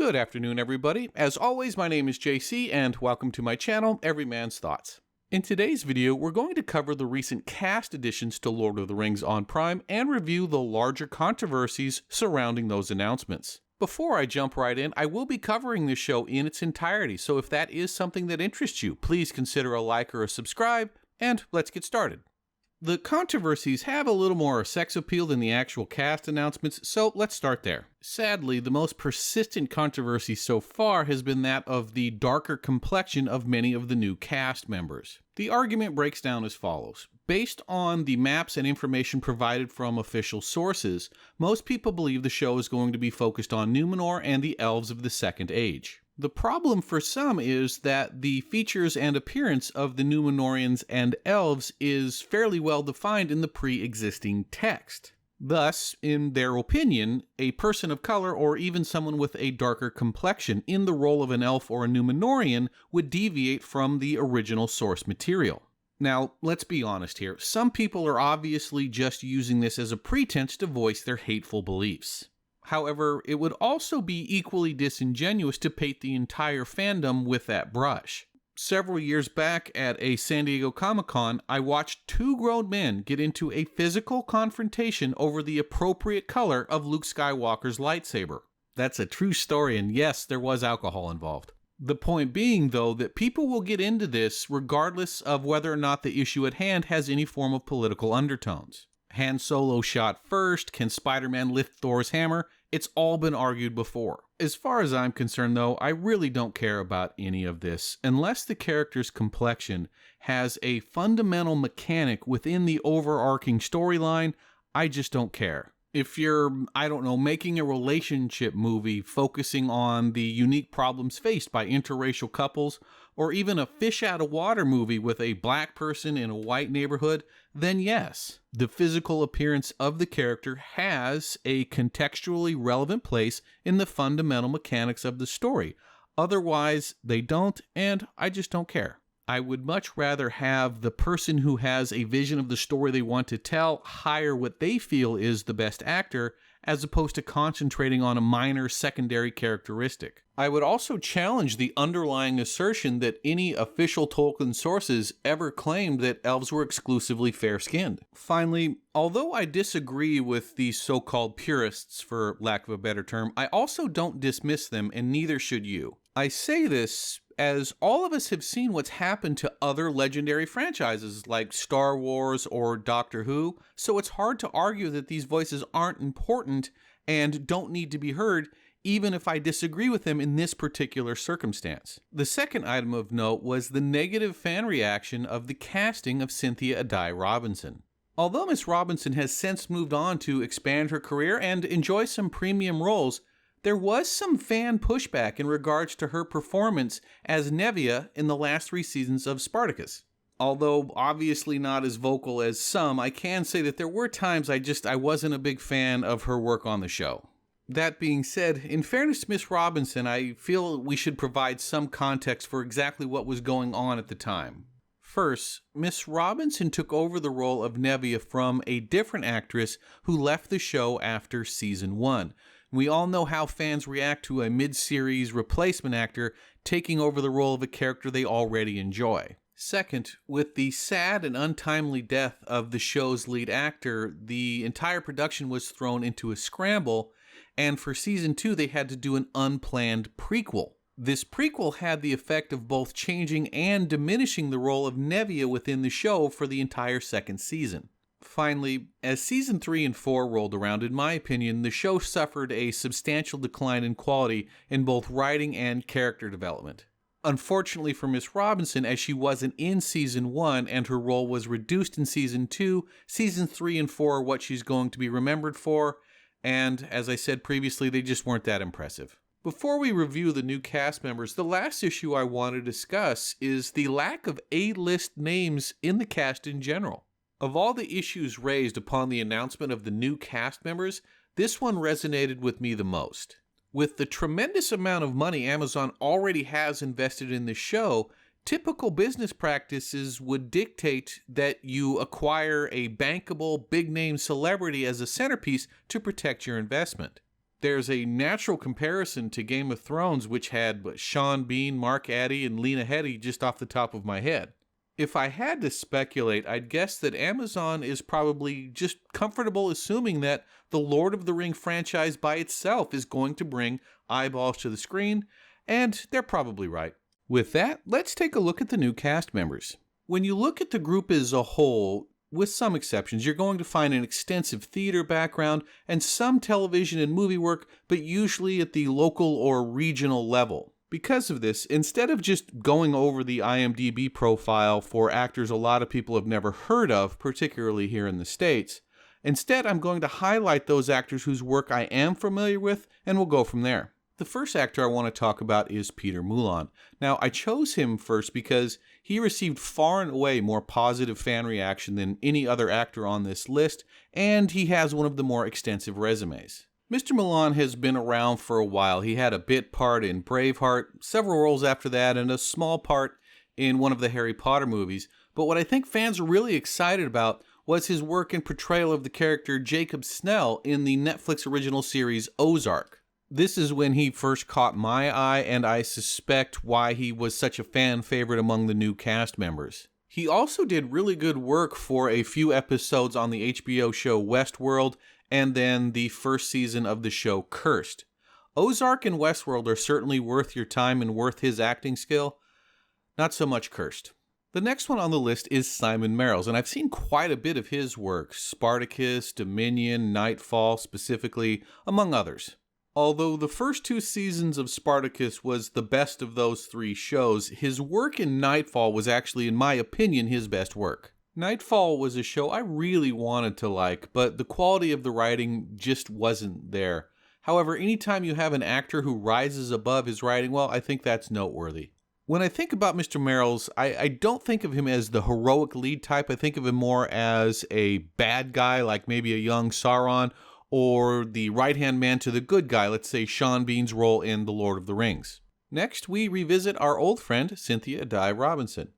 Good afternoon, everybody. As always, my name is JC, and welcome to my channel, Every Man's Thoughts. In today's video, we're going to cover the recent cast additions to Lord of the Rings on Prime and review the larger controversies surrounding those announcements. Before I jump right in, I will be covering this show in its entirety, so if that is something that interests you, please consider a like or a subscribe, and let's get started. The controversies have a little more sex appeal than the actual cast announcements, so let's start there. Sadly, the most persistent controversy so far has been that of the darker complexion of many of the new cast members. The argument breaks down as follows. Based on the maps and information provided from official sources, most people believe the show is going to be focused on Numenor and the elves of the Second Age. The problem for some is that the features and appearance of the Númenóreans and elves is fairly well defined in the pre-existing text. Thus, in their opinion, a person of color or even someone with a darker complexion in the role of an elf or a Númenórean would deviate from the original source material. Now, let's be honest here. Some people are obviously just using this as a pretense to voice their hateful beliefs. However, it would also be equally disingenuous to paint the entire fandom with that brush. Several years back at a San Diego Comic-Con, I watched two grown men get into a physical confrontation over the appropriate color of Luke Skywalker's lightsaber. That's a true story, and yes, there was alcohol involved. The point being, though, that people will get into this regardless of whether or not the issue at hand has any form of political undertones. Han Solo shot first, can Spider-Man lift Thor's hammer? It's all been argued before. As far as I'm concerned, though, I really don't care about any of this, unless the character's complexion has a fundamental mechanic within the overarching storyline. I just don't care. If you're, making a relationship movie focusing on the unique problems faced by interracial couples, or even a fish out of water movie with a black person in a white neighborhood, then yes, the physical appearance of the character has a contextually relevant place in the fundamental mechanics of the story. Otherwise, they don't, and I just don't care. I would much rather have the person who has a vision of the story they want to tell hire what they feel is the best actor, as opposed to concentrating on a minor secondary characteristic. I would also challenge the underlying assertion that any official Tolkien sources ever claimed that elves were exclusively fair-skinned. Finally, although I disagree with these so-called purists, for lack of a better term, I also don't dismiss them, and neither should you. I say this as all of us have seen what's happened to other legendary franchises like Star Wars or Doctor Who, so it's hard to argue that these voices aren't important and don't need to be heard, even if I disagree with them in this particular circumstance. The second item of note was the negative fan reaction of the casting of Cynthia Addai Robinson. Although Miss Robinson has since moved on to expand her career and enjoy some premium roles, there was some fan pushback in regards to her performance as Nevia in the last 3 seasons of Spartacus. Although obviously not as vocal as some, I can say that there were times I wasn't a big fan of her work on the show. That being said, in fairness to Miss Robinson, I feel we should provide some context for exactly what was going on at the time. First, Miss Robinson took over the role of Nevia from a different actress who left the show after season 1. We all know how fans react to a mid-series replacement actor taking over the role of a character they already enjoy. Second, with the sad and untimely death of the show's lead actor, the entire production was thrown into a scramble, and for season 2 they had to do an unplanned prequel. This prequel had the effect of both changing and diminishing the role of Nevia within the show for the entire second season. Finally, as season 3 and 4 rolled around, in my opinion, the show suffered a substantial decline in quality in both writing and character development. Unfortunately for Miss Robinson, as she wasn't in season 1 and her role was reduced in season 2, season 3 and 4 are what she's going to be remembered for, and as I said previously, they just weren't that impressive. Before we review the new cast members, the last issue I want to discuss is the lack of A-list names in the cast in general. Of all the issues raised upon the announcement of the new cast members, this one resonated with me the most. With the tremendous amount of money Amazon already has invested in the show, typical business practices would dictate that you acquire a bankable, big-name celebrity as a centerpiece to protect your investment. There's a natural comparison to Game of Thrones, which had Sean Bean, Mark Addy, and Lena Headey just off the top of my head. If I had to speculate, I'd guess that Amazon is probably just comfortable assuming that the Lord of the Ring franchise by itself is going to bring eyeballs to the screen, and they're probably right. With that, let's take a look at the new cast members. When you look at the group as a whole, with some exceptions, you're going to find an extensive theater background and some television and movie work, but usually at the local or regional level. Because of this, instead of just going over the IMDb profile for actors a lot of people have never heard of, particularly here in the States, instead I'm going to highlight those actors whose work I am familiar with, and we'll go from there. The first actor I want to talk about is Peter Mullan. Now, I chose him first because he received far and away more positive fan reaction than any other actor on this list, and he has one of the more extensive resumes. Mr. Mullan has been around for a while. He had a bit part in Braveheart, several roles after that, and a small part in one of the Harry Potter movies. But what I think fans are really excited about was his work and portrayal of the character Jacob Snell in the Netflix original series Ozark. This is when he first caught my eye, and I suspect why he was such a fan favorite among the new cast members. He also did really good work for a few episodes on the HBO show Westworld, and then the first season of the show Cursed. Ozark and Westworld are certainly worth your time and worth his acting skill. Not so much Cursed. The next one on the list is Simon Merrells, and I've seen quite a bit of his work. Spartacus, Dominion, Nightfall specifically, among others. Although the first 2 seasons of Spartacus was the best of those 3 shows, his work in Nightfall was actually, in my opinion, his best work. Nightfall was a show I really wanted to like, but the quality of the writing just wasn't there. However, anytime you have an actor who rises above his writing, well, I think that's noteworthy. When I think about Mr. Merrells, I don't think of him as the heroic lead type. I think of him more as a bad guy, like maybe a young Sauron, or the right-hand man to the good guy, let's say Sean Bean's role in The Lord of the Rings. Next, we revisit our old friend, Cynthia Dye Robinson.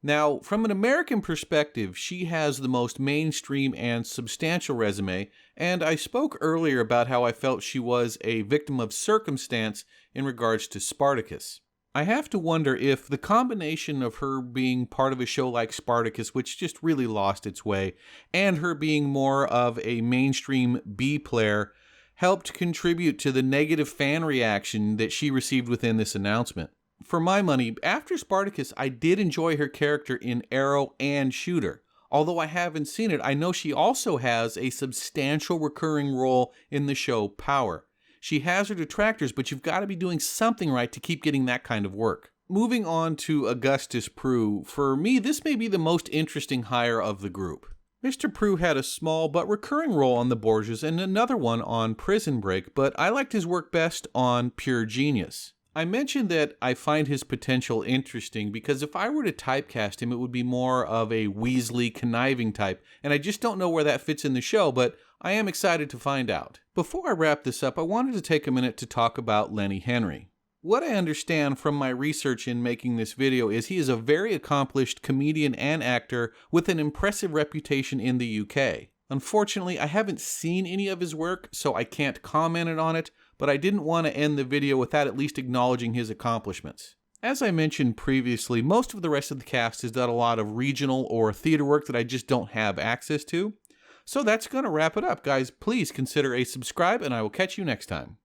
Now, from an American perspective, she has the most mainstream and substantial resume, and I spoke earlier about how I felt she was a victim of circumstance in regards to Spartacus. I have to wonder if the combination of her being part of a show like Spartacus, which just really lost its way, and her being more of a mainstream B player, helped contribute to the negative fan reaction that she received within this announcement. For my money, after Spartacus, I did enjoy her character in Arrow and Shooter. Although I haven't seen it, I know she also has a substantial recurring role in the show Power. She has her detractors, but you've got to be doing something right to keep getting that kind of work. Moving on to Augustus Prew, for me, this may be the most interesting hire of the group. Mr. Prew had a small but recurring role on The Borgias and another one on Prison Break, but I liked his work best on Pure Genius. I mentioned that I find his potential interesting because if I were to typecast him, it would be more of a Weasley conniving type, and I just don't know where that fits in the show, but I am excited to find out. Before I wrap this up, I wanted to take a minute to talk about Lenny Henry. What I understand from my research in making this video is he is a very accomplished comedian and actor with an impressive reputation in the UK. Unfortunately, I haven't seen any of his work, so I can't comment on it, but I didn't want to end the video without at least acknowledging his accomplishments. As I mentioned previously, most of the rest of the cast has done a lot of regional or theater work that I just don't have access to. So that's going to wrap it up, guys. Please consider a subscribe, and I will catch you next time.